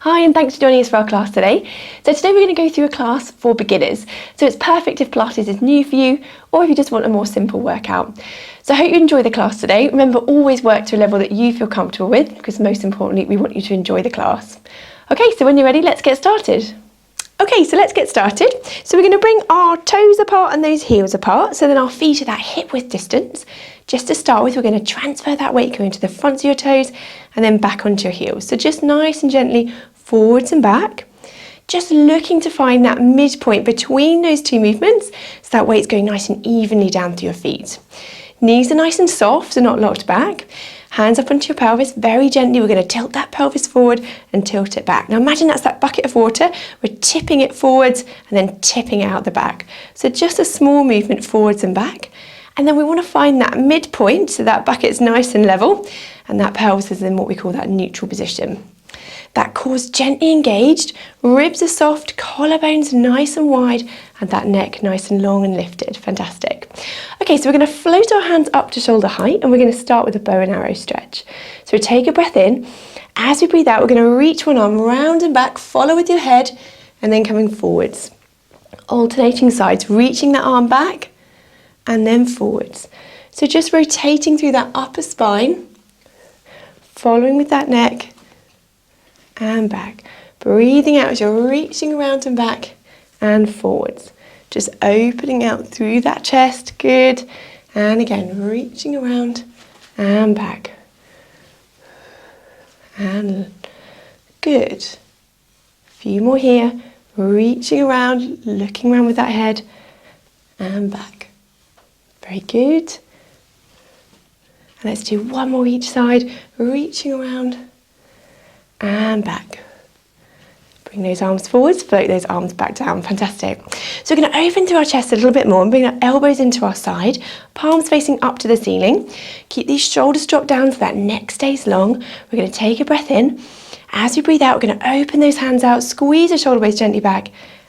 Hi, and thanks for joining us for our class today. So today we're going to go through a class for beginners. So it's perfect if Pilates is new for you or if you just want a more simple workout. So I hope you enjoy the class today. Remember, always work to a level that you feel comfortable with, because most importantly, we want you to enjoy the class. Okay, so when you're ready, let's get started. Okay, so let's get started. So we're going to bring our toes apart and those heels apart. So then our feet are that hip width distance. Just to start with, we're going to transfer that weight going to the fronts of your toes and then back onto your heels. So just nice and gently forwards and back. Just looking to find that midpoint between those two movements so that weight's going nice and evenly down through your feet. Knees are nice and soft, so not locked back. Hands up onto your pelvis, very gently we're going to tilt that pelvis forward and tilt it back. Now imagine that's that bucket of water, we're tipping it forwards and then tipping it out the back. So just a small movement forwards and back. And then we want to find that midpoint so that bucket's nice and level and that pelvis is in what we call that neutral position. That core's gently engaged, ribs are soft, collarbones nice and wide, and that neck nice and long and lifted. Fantastic. Okay, so we're going to float our hands up to shoulder height and we're going to start with a bow and arrow stretch. So take a breath in. As we breathe out, we're going to reach one arm round and back, follow with your head, and then coming forwards. Alternating sides, reaching that arm back, and then forwards. So just rotating through that upper spine, following with that neck, and back. Breathing out as you're reaching around and back and forwards. Just opening out through that chest, good. And again, reaching around and back. And good. A few more here. Reaching around, looking around with that head and back. Very good. And let's do one more each side, reaching around and back. Bring those arms forwards, float those arms back down. Fantastic. So we're going to open through our chest a little bit more and bring our elbows into our side, palms facing up to the ceiling. Keep these shoulders dropped down so that neck stays long. We're going to take a breath in. As we breathe out, we're going to open those hands out, squeeze the shoulder blades gently back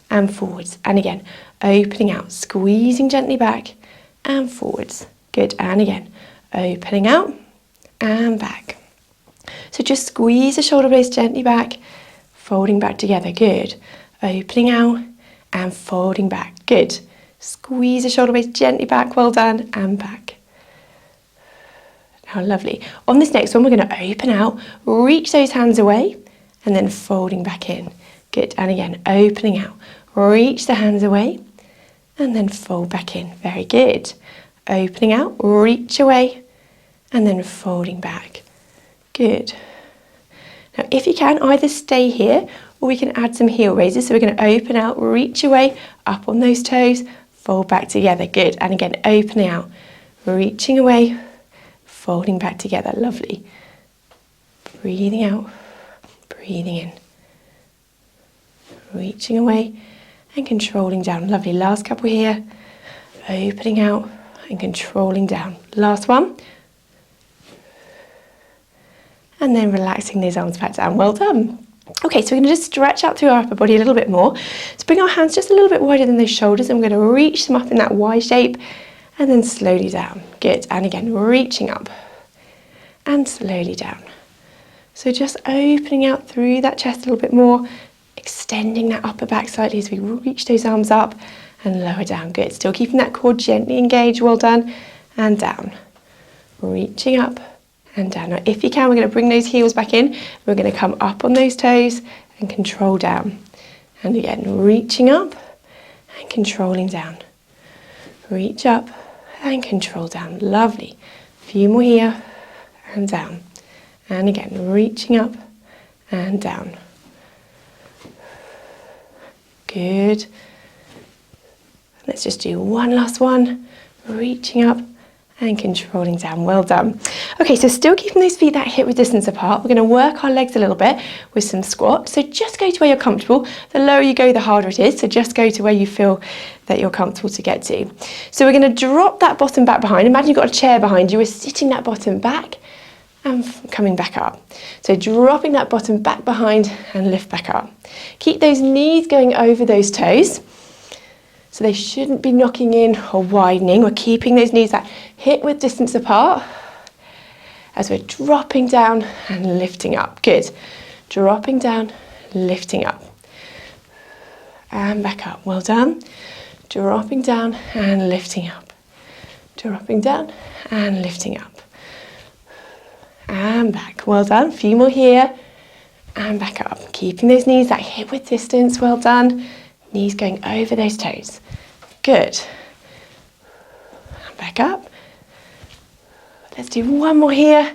and forwards. And again, opening out, squeezing gently back and forwards. Good. And again, opening out and back. So just squeeze the shoulder blades gently back, folding back together. Good. Opening out and folding back. Good. Squeeze the shoulder blades gently back. Well done. And back. Now, lovely. On this next one, we're going to open out, reach those hands away, and then folding back in. Good. And again, opening out, reach the hands away, and then fold back in. Very good. Opening out, reach away, and then folding back. Good. Now, if you can, either stay here or we can add some heel raises. So we're going to open out, reach away, up on those toes, fold back together. Good. And again, opening out, reaching away, folding back together. Lovely. Breathing out, breathing in. Reaching away and controlling down. Lovely. Last couple here. Opening out and controlling down. Last one. And then relaxing those arms back down. Well done. Okay, so we're going to just stretch out through our upper body a little bit more. So bring our hands just a little bit wider than those shoulders and we're going to reach them up in that Y shape and then slowly down. Good. And again, reaching up and slowly down. So just opening out through that chest a little bit more, extending that upper back slightly as we reach those arms up and lower down. Good. Still keeping that core gently engaged. Well done. And down. Reaching up and down. Now, if you can, we're going to bring those heels back in. We're going to come up on those toes and control down. And again, reaching up and controlling down. Reach up and control down. Lovely. A few more here and down. And again, reaching up and down. Good. Let's just do one last one. Reaching up and controlling down. Well done. Okay, so still keeping those feet that hip width distance apart, we're going to work our legs a little bit with some squats. So just go to where you're comfortable. The lower you go, the harder it is. So just go to where you feel that you're comfortable to get to. So we're going to drop that bottom back behind. Imagine you've got a chair behind you. We're sitting that bottom back and coming back up. So dropping that bottom back behind and lift back up. Keep those knees going over those toes. So they shouldn't be knocking in or widening. We're keeping those knees that hip width distance apart as we're dropping down and lifting up. Good. Dropping down, lifting up. And back up, well done. Dropping down and lifting up. Dropping down and lifting up. And back, well done. A few more here. And back up. Keeping those knees that hip width distance, well done. Knees going over those toes. Good. And back up. Let's do one more here.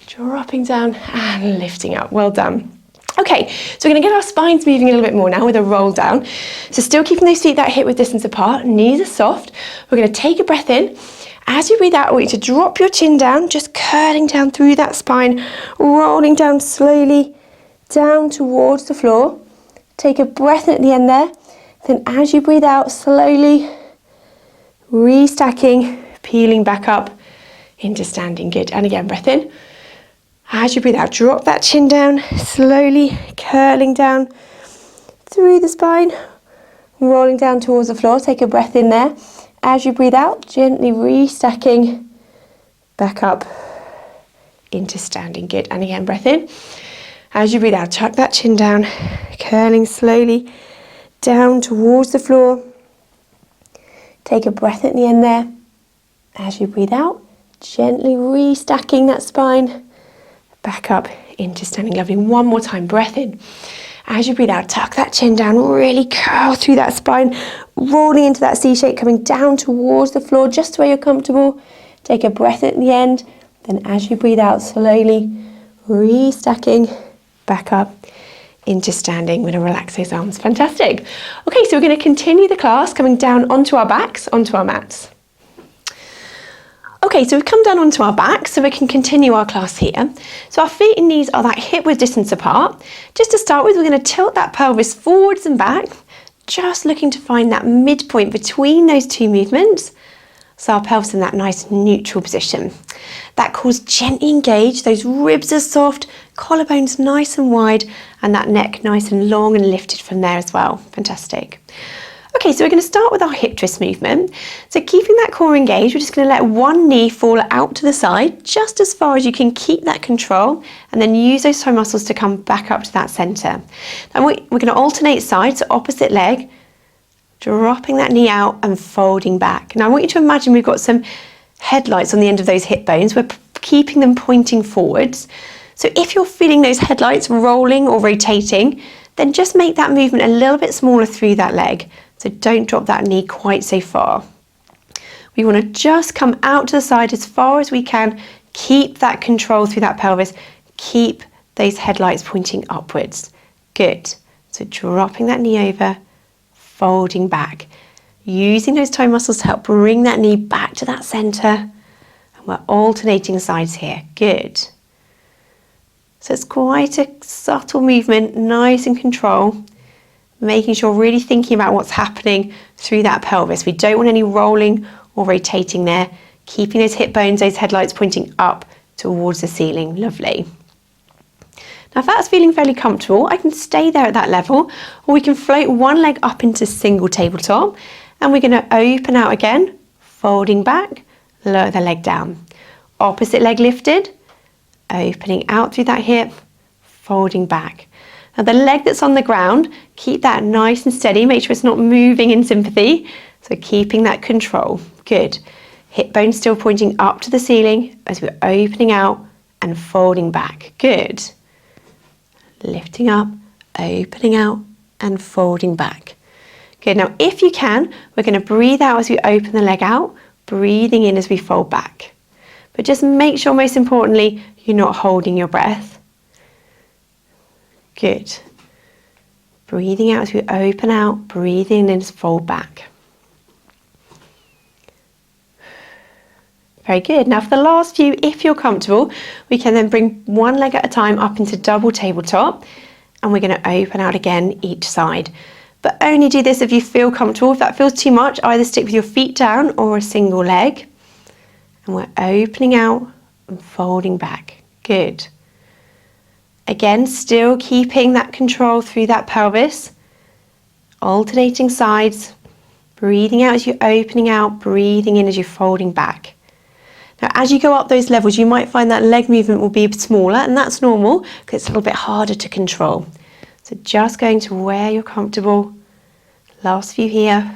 Dropping down and lifting up, well done. Okay, so we're going to get our spines moving a little bit more now with a roll down. So still keeping those feet that hip width distance apart, knees are soft. We're going to take a breath in. As you breathe out, I want you to drop your chin down, just curling down through that spine, rolling down slowly down towards the floor. Take a breath in at the end there. Then as you breathe out, slowly restacking, peeling back up into standing. Good. And again, breath in. As you breathe out, drop that chin down, slowly curling down through the spine, rolling down towards the floor. Take a breath in there. As you breathe out, gently restacking back up into standing. Good. And again, breath in. As you breathe out, tuck that chin down, curling slowly down towards the floor. Take a breath at the end there. As you breathe out, gently restacking that spine back up into standing. Lovely. One more time, breath in. As you breathe out, tuck that chin down, really curl through that spine, rolling into that C shape, coming down towards the floor, just where you're comfortable. Take a breath at the end. Then as you breathe out, slowly restacking back up into standing. We're going to relax those arms. Fantastic. Okay, so we're going to continue the class coming down onto our backs, onto our mats. Okay, so we've come down onto our back, so we can continue our class here. So our feet and knees are that hip width distance apart. Just to start with, we're going to tilt that pelvis forwards and back, just looking to find that midpoint between those two movements. So our pelvis in that nice neutral position. That cores gently engage, those ribs are soft, collarbones nice and wide, and that neck nice and long and lifted from there as well. Fantastic. Okay, so we're going to start with our hip twist movement. So keeping that core engaged, we're just going to let one knee fall out to the side, just as far as you can keep that control, and then use those toe muscles to come back up to that centre. Then we're going to alternate sides, so opposite leg, dropping that knee out and folding back. Now I want you to imagine we've got some headlights on the end of those hip bones. We're keeping them pointing forwards. So if you're feeling those headlights rolling or rotating, then just make that movement a little bit smaller through that leg. So don't drop that knee quite so far. We want to just come out to the side as far as we can. Keep that control through that pelvis. Keep those headlights pointing upwards. Good. So dropping that knee over, folding back. Using those toe muscles to help bring that knee back to that centre. And we're alternating sides here. Good. So it's quite a subtle movement, nice and control. Making sure really thinking about what's happening through that pelvis. We don't want any rolling or rotating there. Keeping those hip bones, those headlights pointing up towards the ceiling. Lovely. Now if that's feeling fairly comfortable, I can stay there at that level, or we can float one leg up into single tabletop, and we're going to open out again, folding back, lower the leg down. Opposite leg lifted, opening out through that hip, folding back. Now the leg that's on the ground, keep that nice and steady. Make sure it's not moving in sympathy. So keeping that control. Good. Hip bones still pointing up to the ceiling as we're opening out and folding back. Good. Lifting up, opening out and folding back. Good. Now if you can, we're going to breathe out as we open the leg out, breathing in as we fold back. But just make sure, most importantly, you're not holding your breath. Good. Breathing out as we open out, breathing in as fold back. Very good. Now for the last few, if you're comfortable, we can then bring one leg at a time up into double tabletop, and we're going to open out again each side. But only do this if you feel comfortable. If that feels too much, either stick with your feet down or a single leg. And we're opening out and folding back. Good. Again, still keeping that control through that pelvis. Alternating sides. Breathing out as you're opening out, breathing in as you're folding back. Now, as you go up those levels, you might find that leg movement will be smaller, and that's normal because it's a little bit harder to control. So just going to where you're comfortable. Last few here.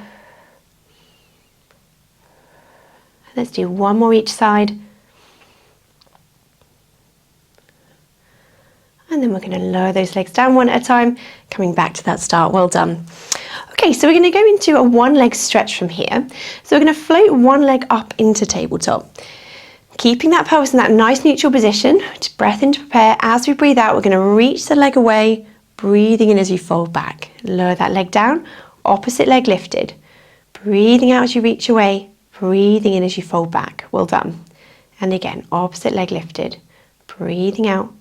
Let's do one more each side. And then we're going to lower those legs down one at a time, coming back to that start. Well done. Okay, so we're going to go into a one leg stretch from here. So we're going to float one leg up into tabletop. Keeping that pelvis in that nice neutral position. Just breath in to prepare. As we breathe out, we're going to reach the leg away, breathing in as you fold back. Lower that leg down, opposite leg lifted. Breathing out as you reach away, breathing in as you fold back. Well done. And again, opposite leg lifted. Breathing out,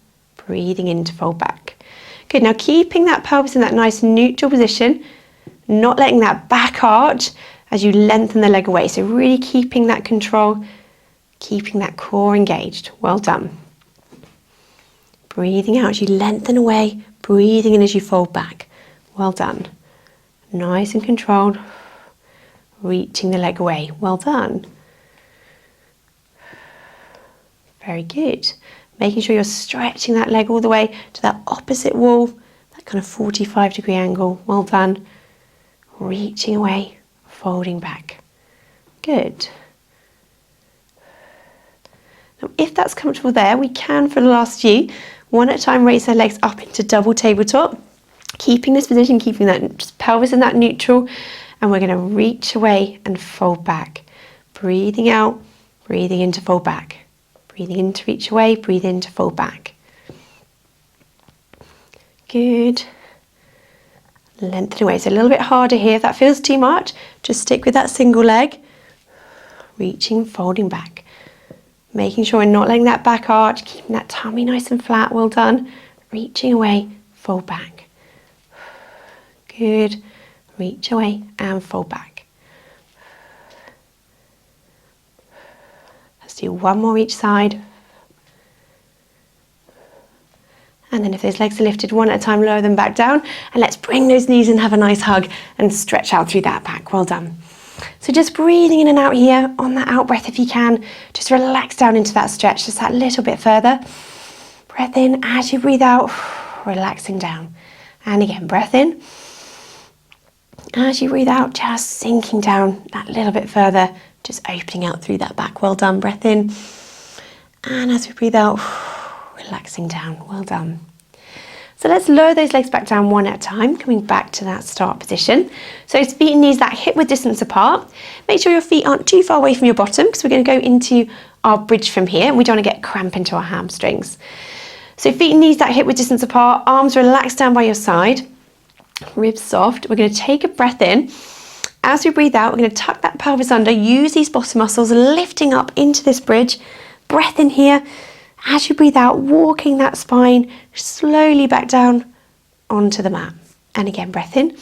breathing in to fold back. Good, now keeping that pelvis in that nice neutral position, not letting that back arch as you lengthen the leg away. So really keeping that control, keeping that core engaged. Well done. Breathing out as you lengthen away, breathing in as you fold back. Well done. Nice and controlled. Reaching the leg away. Well done. Very good. Making sure you're stretching that leg all the way to that opposite wall, that kind of 45-degree angle. Well done. Reaching away, folding back. Good. Now, if that's comfortable there, we can, for the last few, one at a time, raise our legs up into double tabletop. Keeping this position, keeping that pelvis in that neutral, and we're going to reach away and fold back. Breathing out, breathing in to fold back. Breathing in to reach away, breathe in to fold back. Good. Lengthen away. It's a little bit harder here. If that feels too much, just stick with that single leg. Reaching, folding back. Making sure we're not letting that back arch, keeping that tummy nice and flat. Well done. Reaching away, fold back. Good. Reach away and fold back. Let's do one more each side. And then if those legs are lifted one at a time, lower them back down. And let's bring those knees and have a nice hug and stretch out through that back. Well done. So just breathing in and out here. On that out breath, if you can, just relax down into that stretch just that little bit further. Breath in as you breathe out, relaxing down. And again, breath in. As you breathe out, just sinking down that little bit further, just opening out through that back. Well done. Breath in. And as we breathe out, relaxing down. Well done. So let's lower those legs back down one at a time, coming back to that start position. So feet and knees that hip width distance apart. Make sure your feet aren't too far away from your bottom because we're going to go into our bridge from here and we don't want to get cramp into our hamstrings. So feet and knees that hip width distance apart, arms relaxed down by your side, ribs soft. We're going to take a breath in. As we breathe out, we're going to tuck that pelvis under, use these bottom muscles, lifting up into this bridge. Breath in here. As you breathe out, walking that spine slowly back down onto the mat. And again, breath in.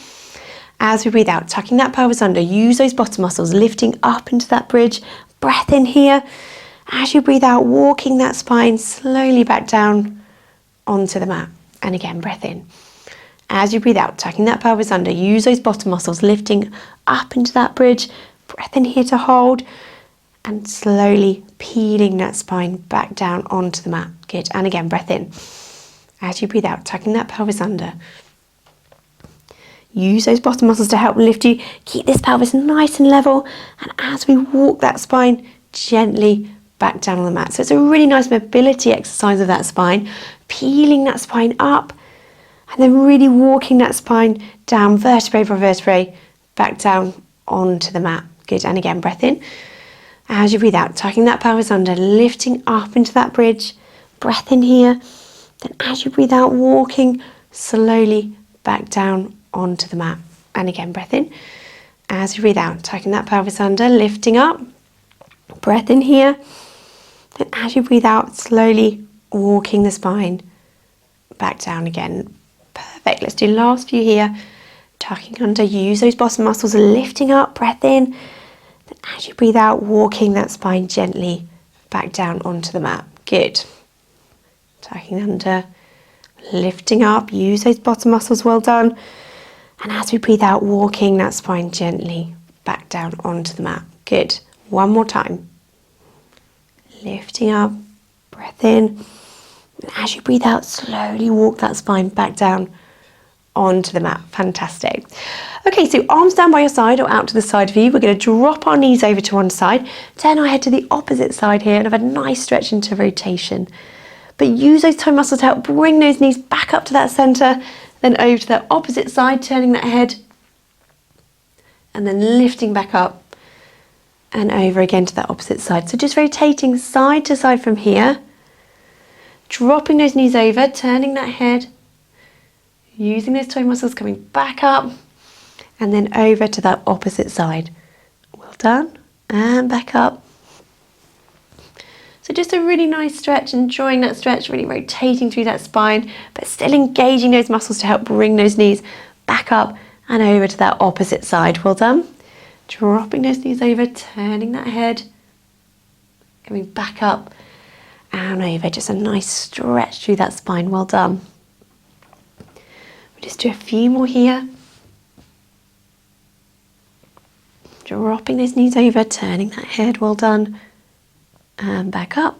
As we breathe out, tucking that pelvis under, use those bottom muscles, lifting up into that bridge. Breath in here. As you breathe out, walking that spine slowly back down onto the mat. And again, breath in. As you breathe out, tucking that pelvis under, use those bottom muscles, lifting up into that bridge. Breath in here to hold. And slowly peeling that spine back down onto the mat. Good. And again, breath in. As you breathe out, tucking that pelvis under. Use those bottom muscles to help lift you. Keep this pelvis nice and level. And as we walk that spine gently back down on the mat. So it's a really nice mobility exercise of that spine. Peeling that spine up. And then really walking that spine down vertebrae by vertebrae back down onto the mat. Good. And again, breath in. As you breathe out, tucking that pelvis under, lifting up into that bridge. Breath in here. Then as you breathe out, walking slowly back down onto the mat. And again, breath in. As you breathe out, tucking that pelvis under, lifting up. Breath in here. Then as you breathe out, slowly walking the spine back down again. Perfect. Let's do last few here. Tucking under, use those bottom muscles, lifting up, breath in. As you breathe out, walking that spine gently back down onto the mat. Good. Tucking under, lifting up, use those bottom muscles, well done. And as we breathe out, walking that spine gently back down onto the mat. Good. One more time. Lifting up, breath in. And as you breathe out, slowly walk that spine back down onto the mat. Fantastic. Okay, so arms down by your side or out to the side of you. We're going to drop our knees over to one side, turn our head to the opposite side here, and have a nice stretch into rotation. But use those toe muscles to help bring those knees back up to that centre, then over to that opposite side, turning that head, and then lifting back up and over again to that opposite side. So just rotating side to side from here, dropping those knees over, turning that head, using those toe muscles, coming back up, and then over to that opposite side. Well done. And back up. So just a really nice stretch, enjoying that stretch, really rotating through that spine, but still engaging those muscles to help bring those knees back up and over to that opposite side. Well done. Dropping those knees over, turning that head, coming back up and over. Just a nice stretch through that spine. Well done. We'll just do a few more here. Dropping those knees over, turning that head. Well done. And back up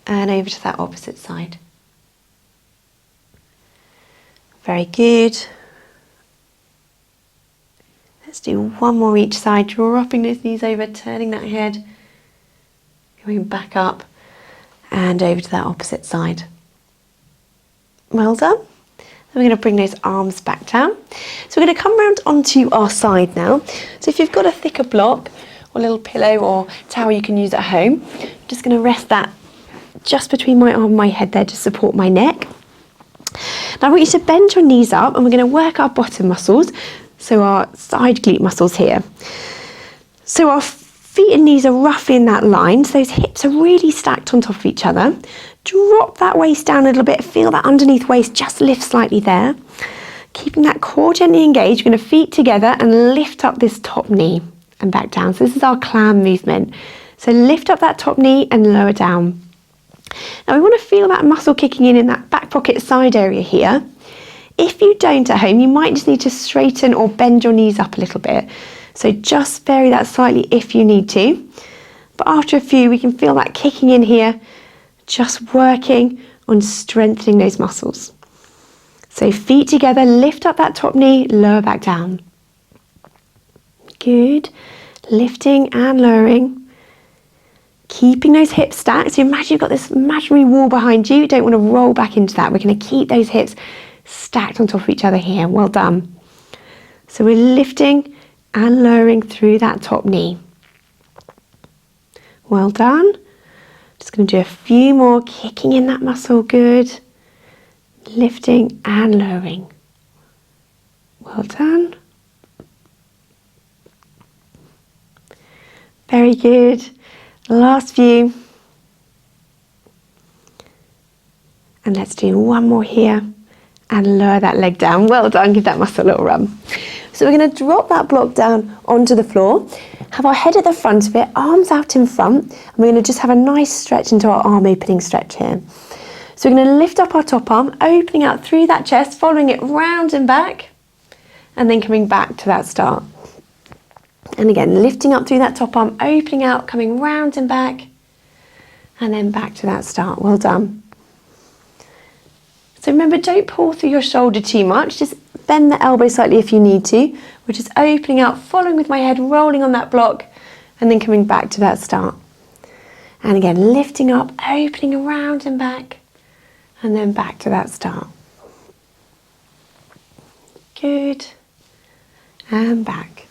and over to that opposite side. Very good. Let's do one more each side, dropping those knees over, turning that head, going back up and over to that opposite side. Well done. Then we're going to bring those arms back down. So we're going to come round onto our side now. So if you've got a thicker block or a little pillow or towel you can use at home, I'm just going to rest that just between my arm and my head there to support my neck. Now I want you to bend your knees up and we're going to work our bottom muscles, so our side glute muscles here. So our feet and knees are roughly in that line, so those hips are really stacked on top of each other. Drop that waist down a little bit, feel that underneath waist just lift slightly there. Keeping that core gently engaged, we're going to feet together and lift up this top knee and back down. So this is our clam movement. So lift up that top knee and lower down. Now we want to feel that muscle kicking in that back pocket side area here. If you don't at home, you might just need to straighten or bend your knees up a little bit. So just vary that slightly if you need to. But after a few, we can feel that kicking in here, just working on strengthening those muscles. So feet together, lift up that top knee, lower back down. Good. Lifting and lowering. Keeping those hips stacked. So imagine you've got this imaginary wall behind you. You don't want to roll back into that. We're going to keep those hips stacked on top of each other here. Well done. So we're lifting and lowering through that top knee. Well done. Just going to do a few more, kicking in that muscle. Good. Lifting and lowering. Well done. Very good. Last few. And let's do one more here. And lower that leg down. Well done. Give that muscle a little run. So we're going to drop that block down onto the floor. Have our head at the front of it, arms out in front. And we're going to just have a nice stretch into our arm opening stretch here. So we're going to lift up our top arm, opening out through that chest, following it round and back. And then coming back to that start. And again, lifting up through that top arm, opening out, coming round and back. And then back to that start. Well done. So remember, don't pull through your shoulder too much. Just bend the elbow slightly if you need to. We're just opening out, following with my head, rolling on that block, and then coming back to that start. And again, lifting up, opening around and back, and then back to that start. Good. And back.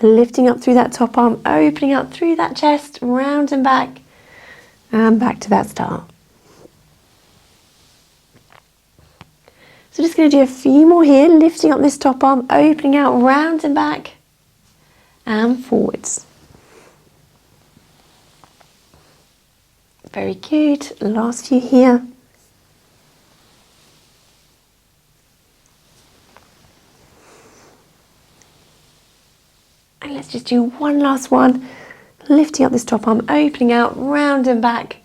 Lifting up through that top arm, opening out through that chest, round and back to that start. So just going to do a few more here, lifting up this top arm, opening out round and back and forwards. Very good. Last few here. And let's just do one last one, lifting up this top arm, opening out round and back,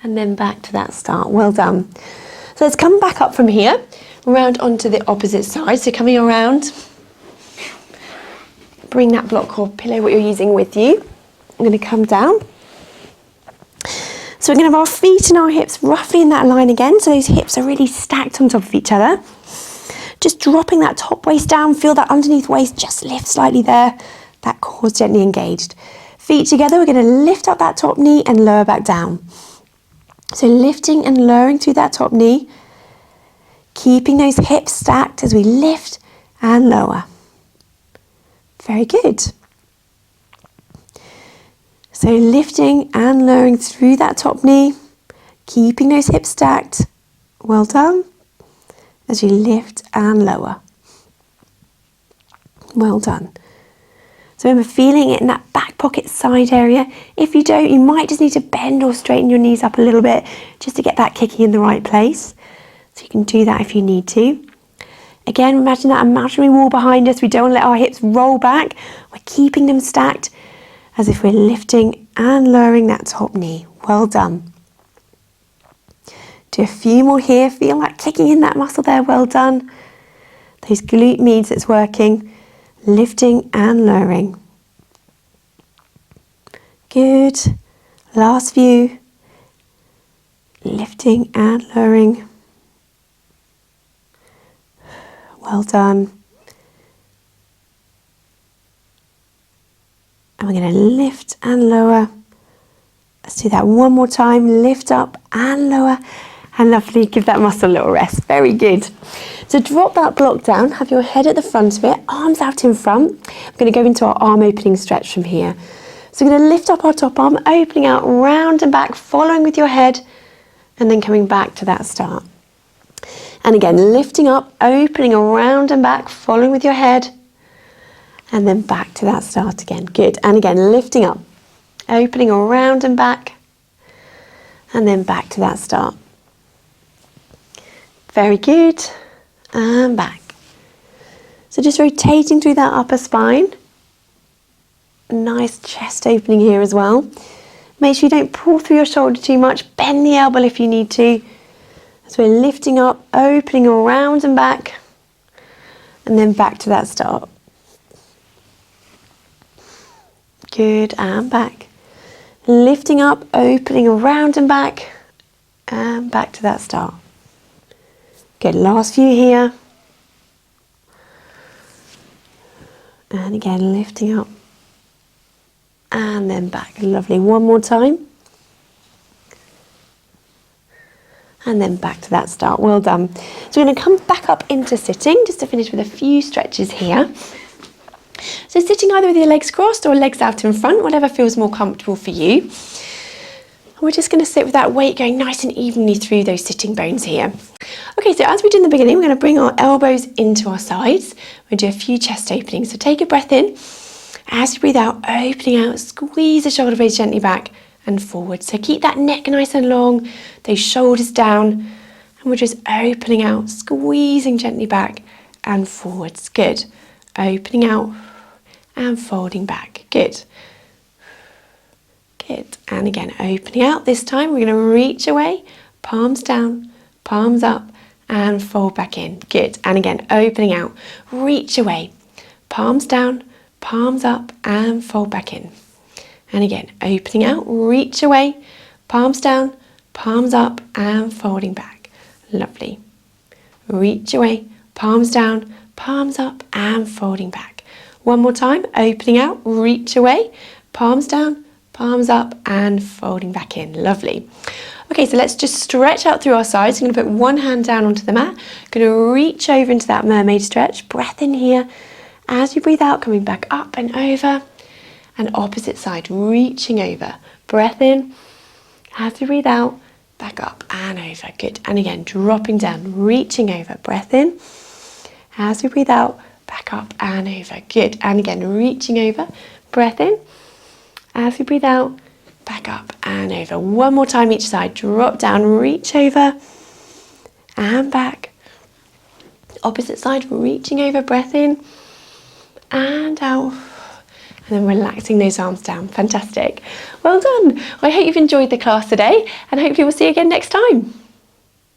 and then back to that start. Well done. So let's come back up from here. Round onto the opposite side, so coming around, bring that block or pillow, what you're using, with you. I'm going to come down. So we're going to have our feet and our hips roughly in that line again, so those hips are really stacked on top of each other. just dropping that top waist down. Feel that underneath waist just lift slightly there. That core's gently engaged. Feet together, we're going to lift up that top knee and lower back down. So lifting and lowering through that top knee. Keeping those hips stacked as we lift and lower. Very good. So lifting and lowering through that top knee. Keeping those hips stacked. Well done. As you lift and lower. Well done. So remember, feeling it in that back pocket side area. If you don't, you might just need to bend or straighten your knees up a little bit just to get that kicking in the right place. So you can do that if you need to. Again, imagine that imaginary wall behind us. We don't want to let our hips roll back. We're keeping them stacked as if we're lifting and lowering that top knee. Well done. Do a few more here. Feel like kicking in that muscle there. Well done. Those glute means it's working. Lifting and lowering. Good. Last few. Lifting and lowering. Well done. And we're going to lift and lower. Let's do that one more time. Lift up and lower. And lovely, give that muscle a little rest. Very good. So drop that block down, have your head at the front of it, arms out in front. We're going to go into our arm opening stretch from here. So we're going to lift up our top arm, opening out round and back, following with your head, and then coming back to that start. And again, lifting up, opening around and back, following with your head, and then back to that start again. Good. And again, lifting up, opening around and back, and then back to that start. Very good. And back. So just rotating through that upper spine. Nice chest opening here as well. Make sure you don't pull through your shoulder too much. Bend the elbow if you need to. So we're lifting up, opening around and back, and then back to that start. Good, and back. Lifting up, opening around and back to that start. Good, last few here. And again, lifting up and then back. Lovely, one more time. And then back to that start. Well done. So we're going to come back up into sitting just to finish with a few stretches here. So sitting either with your legs crossed or legs out in front, whatever feels more comfortable for you. And we're just going to sit with that weight going nice and evenly through those sitting bones here. Okay, so as we did in the beginning, we're going to bring our elbows into our sides. We'll do a few chest openings. So take a breath in. As you breathe out, opening out, squeeze the shoulder blades gently back and forward. So keep that neck nice and long, those shoulders down, and we're just opening out, squeezing gently back and forwards. Good. Opening out and folding back. Good. Good. And again, opening out. This time we're going to reach away, palms down, palms up, and fold back in. Good. And again, opening out, reach away, palms down, palms up, and fold back in. And again, opening out, reach away, palms down, palms up, and folding back. Lovely. Reach away, palms down, palms up, and folding back. One more time, opening out, reach away, palms down, palms up, and folding back in. Lovely. Okay, so let's just stretch out through our sides. I'm going to put one hand down onto the mat. Going to reach over into that mermaid stretch. Breath in here. As you breathe out, coming back up and over. And opposite side, reaching over. Breath in. As you breathe out, back up and over. Good. And again, dropping down, reaching over. Breath in. As we breathe out, back up and over. Good. And again, reaching over. Breath in. As we breathe out, back up and over. One more time each side. Drop down, reach over and back. Opposite side, reaching over. Breath in and out. And then relaxing those arms down. Fantastic. Well done. Well, I hope you've enjoyed the class today, and hopefully we'll see you again next time.